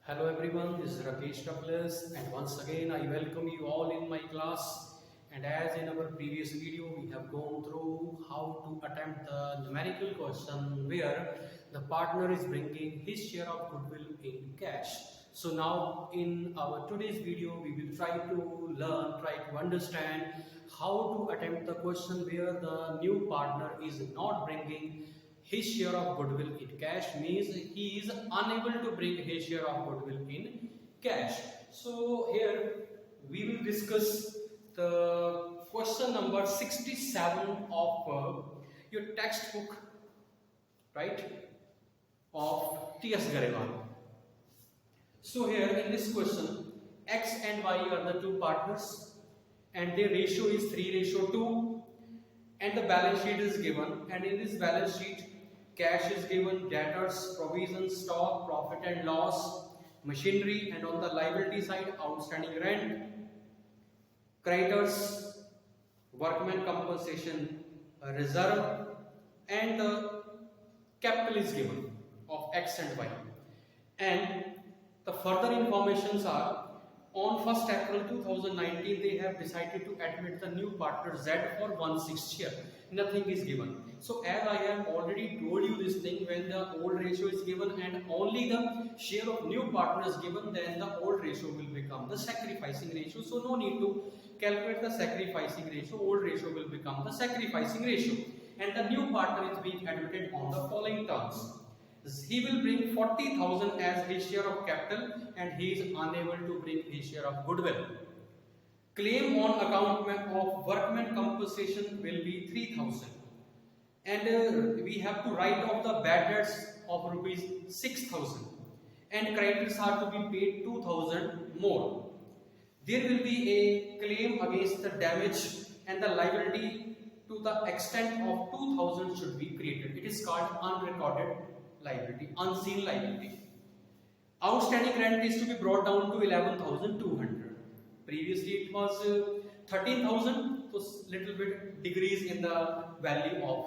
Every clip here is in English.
Hello everyone, this is Rakesh Douglas and once again I welcome you all in my class. And as in our previous video we have gone through how to attempt the numerical question where the partner is bringing his share of goodwill in cash. So now in our today's video we will try to understand how to attempt the question where the new partner is not bringing his share of goodwill in cash, means he is unable to bring his share of goodwill in cash. So here we will discuss the question number 67 of your textbook, right, of T.S. Garewal. So here in this question, X and Y are the two partners and their ratio is 3:2 and the balance sheet is given, and in this balance sheet cash is given, debtors, provisions, stock, profit and loss, machinery, and on the liability side outstanding rent, creditors, workman compensation reserve, and the capital is given of X and Y. And the further informations are, on 1st April 2019 they have decided to admit the new partner Z for 1/6 share. Nothing is given. So as I have already told you this thing, when the old ratio is given and only the share of new partner is given, then the old ratio will become the sacrificing ratio. So no need to calculate the sacrificing ratio, old ratio will become the sacrificing ratio. And the new partner is being admitted on the following terms. He will bring 40,000 as his share of capital and he is unable to bring his share of goodwill. Claim on account of workman compensation will be 3,000. And we have to write off the bad debts of rupees 6,000. And creditors are to be paid 2,000 more. There will be a claim against the damage and the liability to the extent of 2,000 should be created. It is called unrecorded liability, unseen liability. Outstanding rent is to be brought down to 11,200. Previously it was 13,000, so little bit decrease in the value of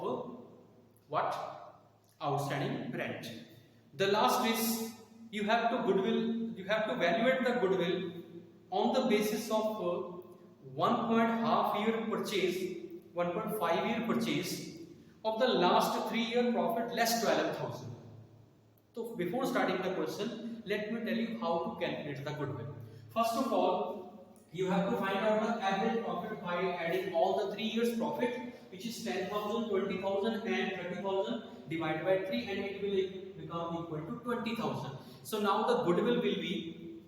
what? Outstanding rent. The last is you have to evaluate the goodwill on the basis of 1.5 year purchase, 1.5 year purchase of the last 3-year profit less 12,000. So before starting the question, let me tell you how to calculate the goodwill. First of all, you have to find out the average profit by adding all the 3 years profit, which is 10,000, 20,000 and 30,000 divided by 3, and it will become equal to 20,000. So now the goodwill will be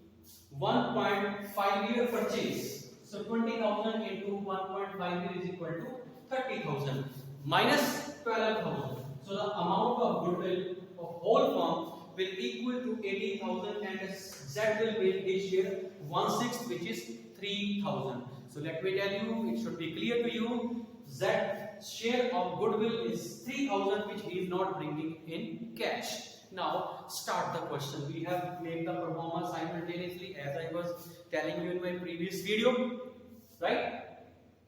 1.5 year purchase. So 20,000 into 1.5 year is equal to 30,000 minus 12,000. So the amount of goodwill of whole firm will equal to 18,000 and Z will bring his share 1/6, which is 3,000. So let me tell you, it should be clear to you, Z's share of goodwill is 3,000, which he is not bringing in cash. Now start the question. We have made the performance simultaneously as I was telling you in my previous video, right?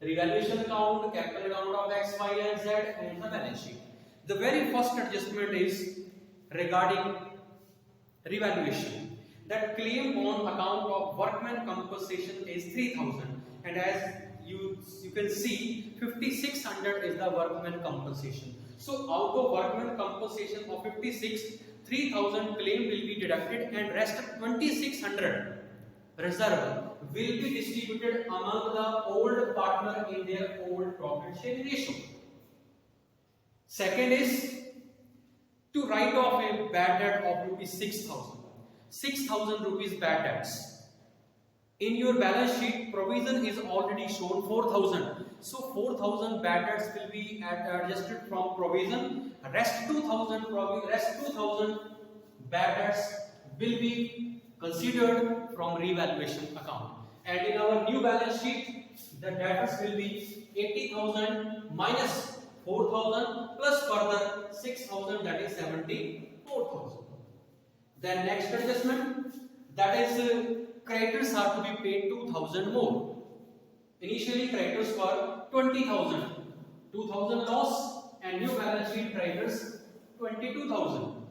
Revaluation account, capital account of X, Y and Z, and the balance sheet. The very first adjustment is regarding revaluation. That claim on account of workman compensation is 3,000, and as you can see, 5,600 is the workman compensation. So out of workman compensation of 56, 3,000 claim will be deducted and rest 2,600 reserve will be distributed among the old partner in their old profit sharing ratio. Second is to write off a bad debt of rupees 6,000. 6,000 rupees bad debts. In your balance sheet, provision is already shown 4,000. So 4,000 bad debts will be adjusted from provision. Rest 2,000 bad debts will be considered from revaluation account. And in our new balance sheet, the debtors will be 80,000 minus 4,000 plus further 6,000, that is 74,000. Then next adjustment, that is creditors are to be paid 2,000 more. Initially creditors were 20,000, 2,000 loss, and new balance sheet creditors 22,000.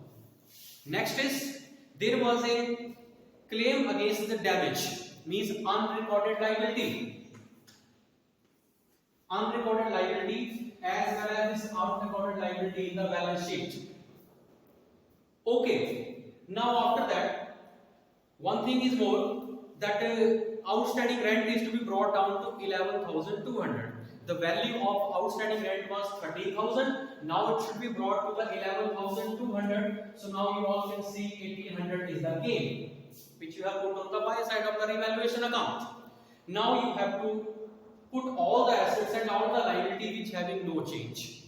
Next is there was a claim against the damage means unrecorded liability. Unrecorded liability as well as this unrecorded liability in the balance sheet. Okay. Now after that, one thing is more that outstanding rent is to be brought down to 11,200. The value of outstanding rent was 30,000. Now it should be brought to the 11,200. So now you all can see 1,800 is the gain which you have put on the buy side of the revaluation account. Now you have to put all the assets and all the liability which having no change,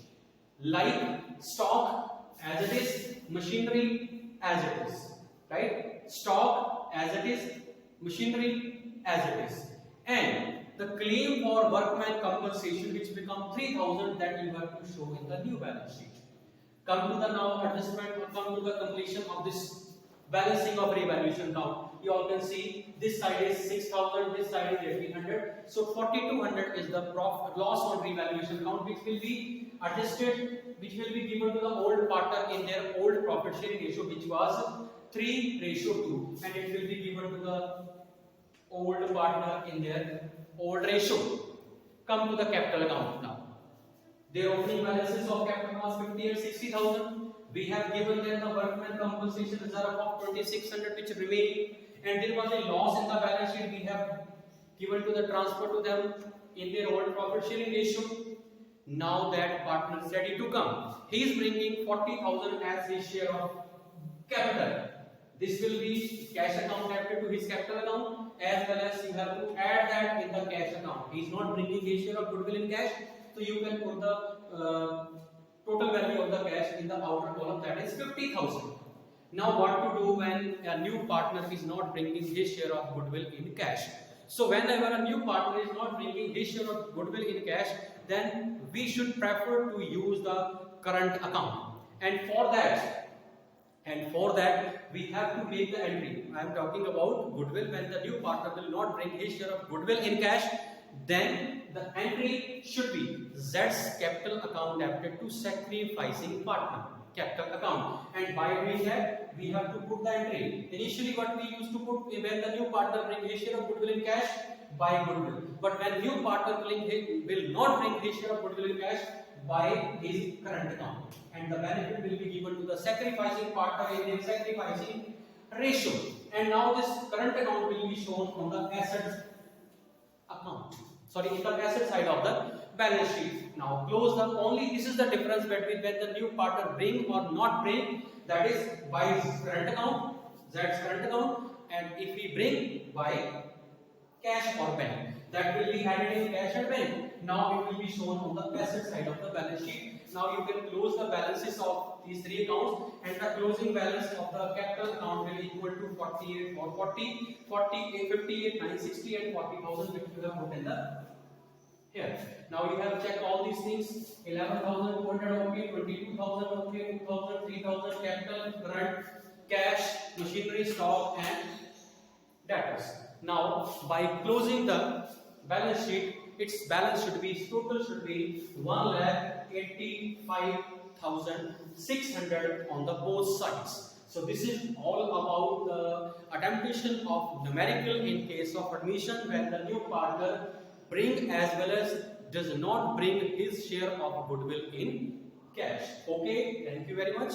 like stock as it is, machinery as it is, right? Stock as it is, machinery as it is, and the claim for workman compensation which become 3,000 that you have to show in the new balance sheet. Come to the now adjustment, come to the completion of this balancing of revaluation count. You all can see this side is 6,000, this side is 1,800. So 4,200 is the profit loss on revaluation count which will be adjusted, which will be given to the old partner in their old profit sharing ratio which was 3:2, and it will be given to the old partner in their old ratio. Come to the capital account now. Their opening balances of capital was 50 and 60,000. We have given them the workman compensation reserve of 2,600 which remaining, and there was a loss in the balance sheet. We have given to the transfer to them in their old profit sharing ratio. Now that partner is ready to come. He is bringing 40,000 as his share of capital. This will be cash account added to his capital account, as well as you have to add that in the cash account. He is not bringing his share of goodwill in cash, so you can put the total value of the cash in the outer column, that is 50,000. Now what to do when a new partner is not bringing his share of goodwill in cash? So whenever a new partner is not bringing his share of goodwill in cash, then we should prefer to use the current account. And for that we have to make the entry. I am talking about goodwill. When the new partner will not bring his share of goodwill in cash, then the entry should be Z's capital account debited to sacrificing partner capital account. And by doing that, we have to put the entry. Initially, what we used to put when the new partner bring his share of goodwill in cash, by goodwill. But when new partner will not bring his share of goodwill in cash, by his current account, and the benefit will be given to the sacrificing partner in the sacrificing ratio. And now this current account will be shown on the assets account. Sorry, in the asset side of the balance sheet. Now close the only. This is the difference between when the new partner bring or not bring. That is by his current account, Z's current account, and if we bring by cash or bank, that will be added in cash and bank. Now it will be shown on the asset side of the balance sheet. Now you can close the balances of these three accounts, and the closing balance of the capital account will equal to 48 or 40, 58, 960 and 40,000 which you have put in the here. Now you have checked all these things. 11,200 okay, 22,000 okay, 2,000, 3,000 capital, current, cash, machinery, stock and debtors. Now by closing the balance sheet, its balance should be total should be 1,85,600 on the both sides. So this is all about the attemptation of numerical in case of admission when the new partner bring as well as does not bring his share of goodwill in cash. Okay, thank you very much.